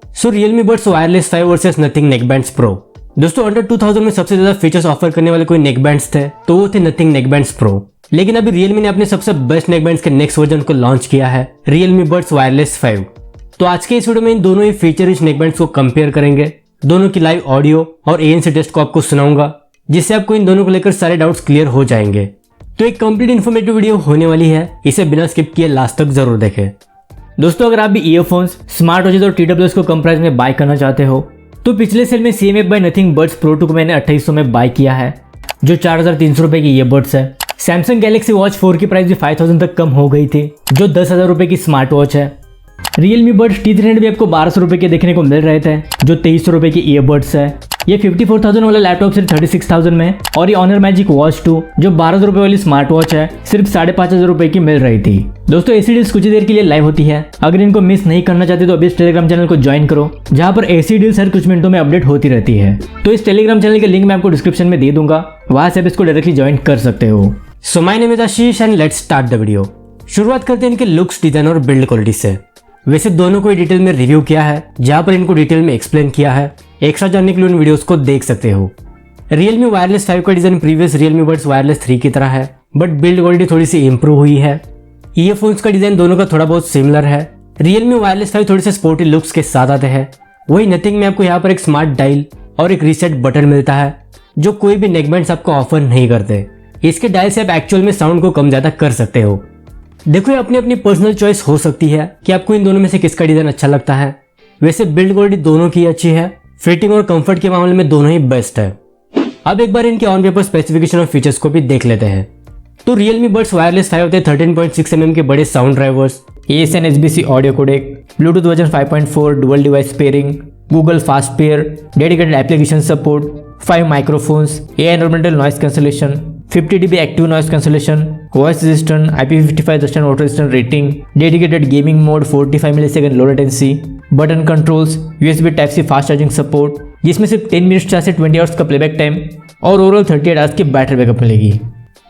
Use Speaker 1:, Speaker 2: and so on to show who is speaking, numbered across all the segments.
Speaker 1: सो Realme Buds Wireless 5 versus Nothing Neckbands Pro। दोस्तों under 2000 में सबसे ज्यादा फीचर्स ऑफर करने वाले कोई नेकबैंड्स थे तो वो थे Nothing Neckbands Pro। लेकिन अभी Realme ने अपने सबसे बेस्ट नेकबैंड्स के नेक्स्ट वर्जन को लॉन्च किया है, Realme Buds Wireless 5। तो आज के इस वीडियो में इन दोनों ही फीचर रिच नेकबैंड्स को कंपेयर करेंगे, दोनों की लाइव ऑडियो और ANC टेस्ट को आपको सुनाऊंगा, जिससे आपको इन दोनों को लेकर सारे डाउट्स क्लियर हो जाएंगे। तो एक कंप्लीट इन्फॉर्मेटिव वीडियो होने वाली है, इसे बिना स्किप किए लास्ट तक जरूर देखें।
Speaker 2: दोस्तों अगर आप भी ईयरफोन्स, स्मार्ट वॉचेज और TWS को कम प्राइस में बाय करना चाहते हो तो पिछले सेल में CMF by Nothing buds pro 2 को मैंने 2800 में बाय किया है, जो 4300 रुपए की ईयरबड्स है। सैमसंग गैलेक्सी वॉच 4 की प्राइस भी 5000 तक कम हो गई थी, जो 10,000 रुपए की स्मार्ट वॉच है। Realme Buds T300 भी आपको 1200 रुपए के देखने को मिल रहे थे, जो 2300 रुपए की ईयरबड्स है। ये 54,000 वाला लैपटॉप सिर्फ 36,000 में, और ये Honor Magic Watch 2 जो 1200 रुपए वाली स्मार्ट वॉच है सिर्फ 5,500 रुपए की मिल रही थी। दोस्तों ऐसी डील्स कुछ ही देर के लिए लाइव होती है, अगर इनको मिस नहीं करना चाहते तो अभी इस टेलीग्राम चैनल को ज्वाइन करो, जहां पर ऐसी डील्स हर कुछ मिनटों में अपडेट होती रहती है। तो इस टेलीग्राम चैनल के लिंक मैं आपको डिस्क्रिप्शन में दे दूंगा, वहां से आप इसको डायरेक्टली ज्वाइन कर सकते हो।
Speaker 1: So my name is Ashish and let's start the video. शुरुआत करते हैं इनके लुक्स, डिजाइन और बिल्ड क्वालिटी से। वैसे दोनों को डिटेल में रिव्यू किया है, जहां पर इनको डिटेल में एक्सप्लेन किया है। एक्स्ट्रा जानने के लिए उन वीडियोस को देख सकते हो। Realme Wireless 5 का design previous Realme Buds Wireless 3 की तरह है, बट बिल्ड क्वालिटी थोड़ी सी इंप्रूव हुई है। ईयरफोन्स का डिजाइन दोनों का थोड़ा बहुत सिमिलर है। Realme Wireless 5 थोड़े से स्पोर्टी लुक्स के साथ आते हैं, वही नथिंग में आपको यहाँ पर एक स्मार्ट डायल और एक रीसेट बटन मिलता है, जो कोई भी नेकबैंड्स आपको ऑफर नहीं करते। इसके डायल से आप एक्चुअल में साउंड को कम ज्यादा कर सकते हो। देखो ये अपनी अपनी पर्सनल चॉइस हो सकती है कि आपको इन दोनों में से किसका डिजाइन अच्छा लगता है। वैसे बिल्ड क्वालिटी दोनों की अच्छी है, फिटिंग और कंफर्ट के मामले में दोनों ही बेस्ट है। अब एक बार इनके ऑन पेपर स्पेसिफिकेशन और फीचर्स को भी देख लेते हैं। तो Realme Buds Wireless 5 होते हैं 13.6 mm के बड़े sound drivers,
Speaker 2: ASN HBC audio codec, Bluetooth version 5.4, dual device pairing, Google fast pair, dedicated application support, 5 microphones, AI environmental noise cancellation, 50 dB active noise cancellation, voice resistant, IP55 dust and water resistant rating, dedicated gaming mode, 45 millisecond low latency, button controls, USB type C fast charging support, जिसमें सिर्फ 10 minutes से 20 hours का playback time और overall 38 hours की battery backup मिलेगी।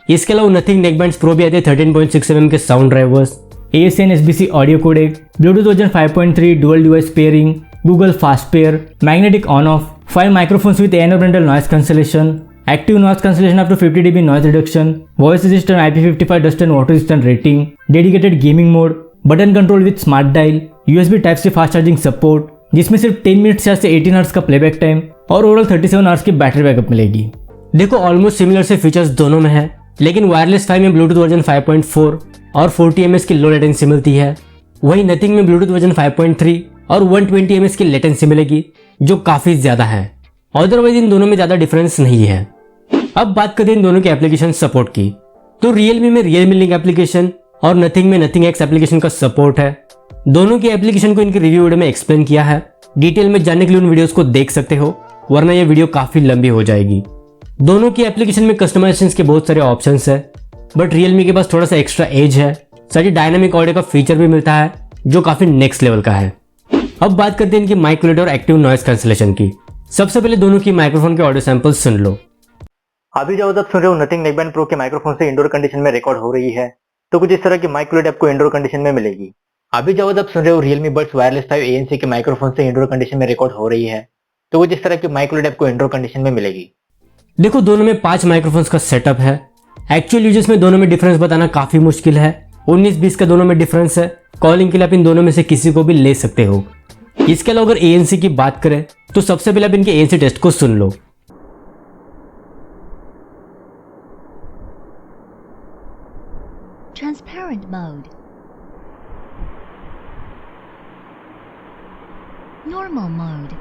Speaker 1: इसके अलावा nothing neckbands pro भी आते हैं 13.6 mm के sound drivers,
Speaker 2: ASN HBC audio codec, Bluetooth version 5.3, dual device pairing, Google fast pair, magnetic on off, 5 microphones with environmental noise cancellation, active noise cancellation up to 50 dB noise reduction, voice resistant, IP55 dust and water resistant rating, dedicated gaming mode, button control with smart dial, USB type C fast charging support, जिसमें सिर्फ 10 minutes से 18 hours का playback time और overall 37 hours की battery backup मिलेगी।
Speaker 1: देखो almost similar से features दोनों में है, लेकिन वायरलेस 5 में ब्लूटूथ वर्जन 5.4 और 40 ms की लो लेटेंसी मिलती है, वही नथिंग में ब्लूटूथ वर्जन 5.3 और 120 ms की लेटेंसी मिलेगी, जो काफी ज्यादा है। अदरवाइज इन दोनों में ज्यादा डिफरेंस नहीं है। अब बात करते हैं इन दोनों के एप्लीकेशन सपोर्ट की। तो Realme में Realme लिंक एप्लीकेशन और नथिंग में नथिंग एक्स एप्लीकेशन का सपोर्ट है। दोनों की एप्लीकेशन को इनके रिव्यू वीडियो में एक्सप्लेन किया है, डिटेल में जानने के लिए उन वीडियोस को देख सकते हो, वरना ये वीडियो काफी लंबी हो जाएगी। दोनों की एप्लीकेशन में कस्टमाइजेशन के बहुत सारे ऑप्शंस है, बट Realme के पास थोड़ा सा एक्स्ट्रा एज है, साथ ही डायनामिक ऑडियो का फीचर भी मिलता है, जो काफी नेक्स्ट लेवल का है। अब बात करते हैं इनकी माइक क्वालिटी और एक्टिव नॉइस कैंसलेशन की। सबसे पहले दोनों की माइक्रोफोन के ऑडियो सैंपल्स सुन लो।
Speaker 3: अभी जब आप सुन रहे हो नथिंग नेकबैंड प्रो के माइक्रोफोन से इंडोर कंडीशन में रिकॉर्ड हो रही है, तो कुछ इस तरह की माइक क्वालिटी आपको इंडोर कंडीशन में मिलेगी। अभी जब आप सुन रहे हो Realme Buds Wireless 5 ANC के माइक्रोफोन से इंडोर कंडीशन में रिकॉर्ड हो रही है, तो कुछ इस तरह की माइक क्वालिटी आपको इंडोर कंडीशन में मिलेगी।
Speaker 1: देखो दोनों में 5 माइक्रोफोन्स का सेटअप है। एक्चुअल यूजेस में दोनों में डिफरेंस बताना काफी मुश्किल है, 19-20 का दोनों में डिफरेंस है। कॉलिंग के लिए आप इन दोनों में से किसी को भी ले सकते हो। इसके अलावा अगर ANC की बात करें तो सबसे पहले आप इनके ANC टेस्ट को सुन लो।
Speaker 4: Transparent mode. Normal mode.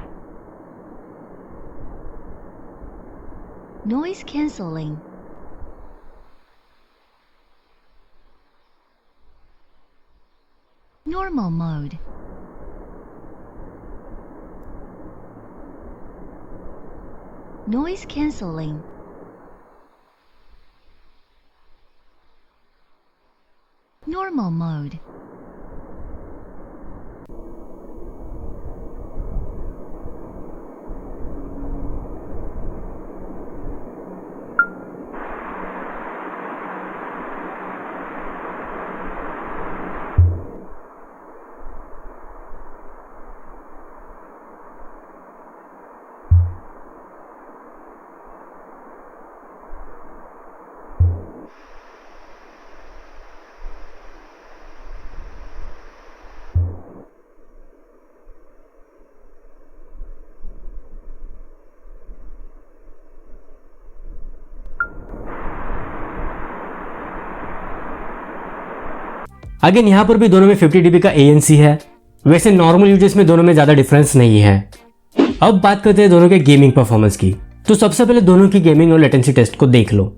Speaker 4: Noise cancelling. Normal mode. Noise cancelling. Normal mode.
Speaker 1: Again यहाँ पर भी दोनों में 50 dB का ANC है। वैसे नॉर्मल यूजेस में दोनों में ज़्यादा डिफरेंस नहीं है। अब बात करते हैं दोनों के गेमिंग परफॉर्मेंस की। तो सबसे पहले दोनों की गेमिंग और लेटेंसी टेस्ट को देख लो।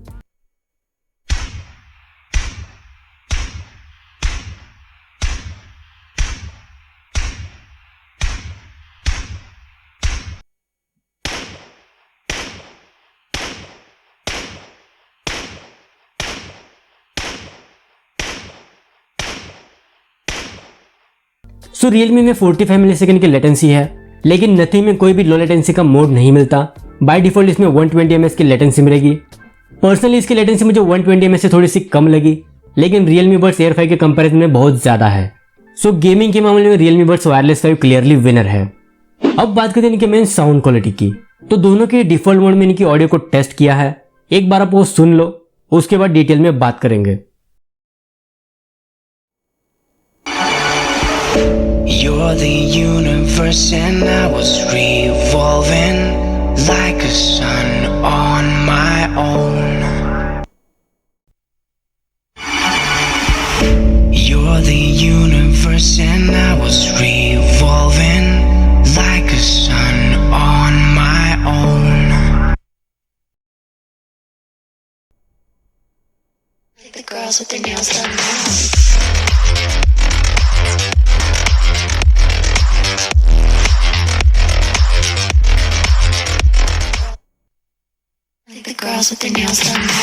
Speaker 1: सो रियलमी में 45 मिलीसेकंड की लेटेंसी है, लेकिन नथिंग में कोई भी लो लेटेंसी का मोड नहीं मिलता। बाय डिफॉल्ट इसमें 120 ms की लेटेंसी मिलेगी। पर्सनली इसकी लेटेंसी मुझे 120 ms से थोड़ी सी कम लगी, लेकिन रियलमी बड्स एयर 5 के कंपैरिजन में बहुत ज़्यादा है। सो गेमिंग के मामले में Realme buds wireless 5 clearly winner है। अब बात करते हैं इनके मेन साउंड क्वालिटी की। तो दोनों के डिफॉल्ट मोड में इनकी ऑडियो को टेस्ट किया है। एक बार आप वो सुन लो, उसके बाद डिटेल में बात करेंगे।
Speaker 5: You're the universe and I was revolving like a sun on my own. You're the universe and I was revolving like a sun on my own.
Speaker 6: The girls with their nails done now. The girls with their nails done now.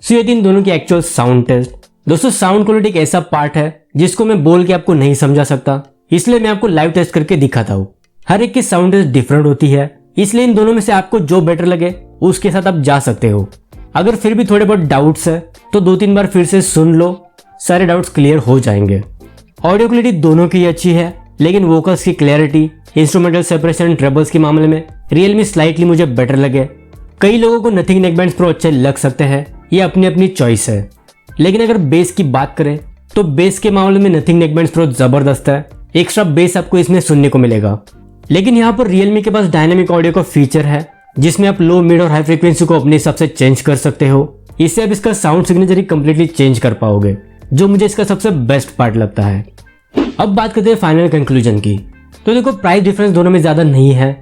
Speaker 1: सो ये इन दोनों की actual sound test. दोस्तों sound quality एक ऐसा part है जिसको मैं बोल के आपको नहीं समझा सकता, इसलिए मैं आपको लाइव टेस्ट करके दिखाता हूँ। हर एक की साउंड टेस्ट डिफरेंट होती है, इसलिए इन दोनों में से आपको जो बेटर लगे उसके साथ आप जा सकते हो। अगर फिर भी थोड़े बहुत डाउट्स है तो 2-3 बार फिर से सुन लो, सारे डाउट्स क्लियर हो जाएंगे। ऑडियो क्वालिटी दोनों की अच्छी है, लेकिन वोकल्स की क्लैरिटी, इंस्ट्रूमेंटल सेपरेशन, ट्रेबल्स के मामले में रियलमी स्लाइटली मुझे बेटर लगे। कई लोगों को नथिंग नेकबैंड्स प्रो अच्छे लग सकते हैं, ये अपनी अपनी चॉइस है। लेकिन अगर बेस की बात करें तो बेस के मामले में नथिंग नेकबैंड्स प्रो जबरदस्त है। एक्स्ट्रा बेस आपको इसमें सुनने को मिलेगा। लेकिन यहाँ पर रियलमी के पास डायनामिक ऑडियो का फीचर है, जिसमें आप लो, मिड और हाई फ्रीक्वेंसी को अपने हिसाब से चेंज कर सकते हो। इससे आप इसका साउंड सिग्नेचर ही कंप्लीटली चेंज कर पाओगे, जो मुझे इसका सबसे बेस्ट पार्ट लगता है। अब बात करते हैं फाइनल कंक्लूजन की। तो देखो प्राइस डिफरेंस दोनों में ज्यादा नहीं है।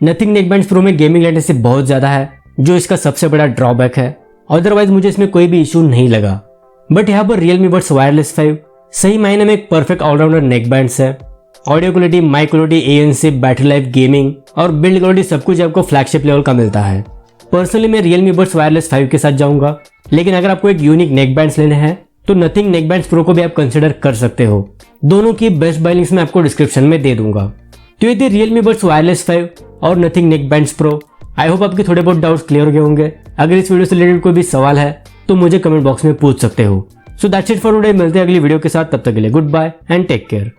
Speaker 1: नथिंग नेकबैंड्स प्रो में गेमिंग लेटेंसी बहुत ज्यादा है, जो इसका सबसे बड़ा ड्रॉबैक है। अदरवाइज मुझे इसमें कोई भी इशू नहीं लगा। बट यहाँ पर रियलमी बड्स वायरलेस 5 सही मायने में एक परफेक्ट ऑलराउंडर नेकबैंड्स है। Audio quality, mic quality, ANC, battery life, gaming और बिल्ड क्वालिटी सब कुछ आपको फ्लैगशिप लेवल का मिलता है। पर्सनली मैं रियलमी बड्स वायरलेस 5 के साथ जाऊंगा, लेकिन अगर आपको एक यूनिक नेकबैंड्स लेने हैं तो नथिंग नेकबैंड्स प्रो को भी आप कंसिडर कर सकते हो। दोनों की बेस्ट बाय लिंक्स मैं आपको डिस्क्रिप्शन में दे दूंगा। तो ये थे रियलमी बड्स वायरलेस 5 और nothing neckbands pro. I hope आपके थोड़े बहुत डाउट्स क्लियर हो गए होंगे। अगर इस वीडियो से रिलेटेड कोई भी सवाल है तो मुझे कमेंट बॉक्स में पूछ सकते हो। So that's it for today. मिलते हैं अगली वीडियो के साथ, तब तक के लिए goodbye and take care.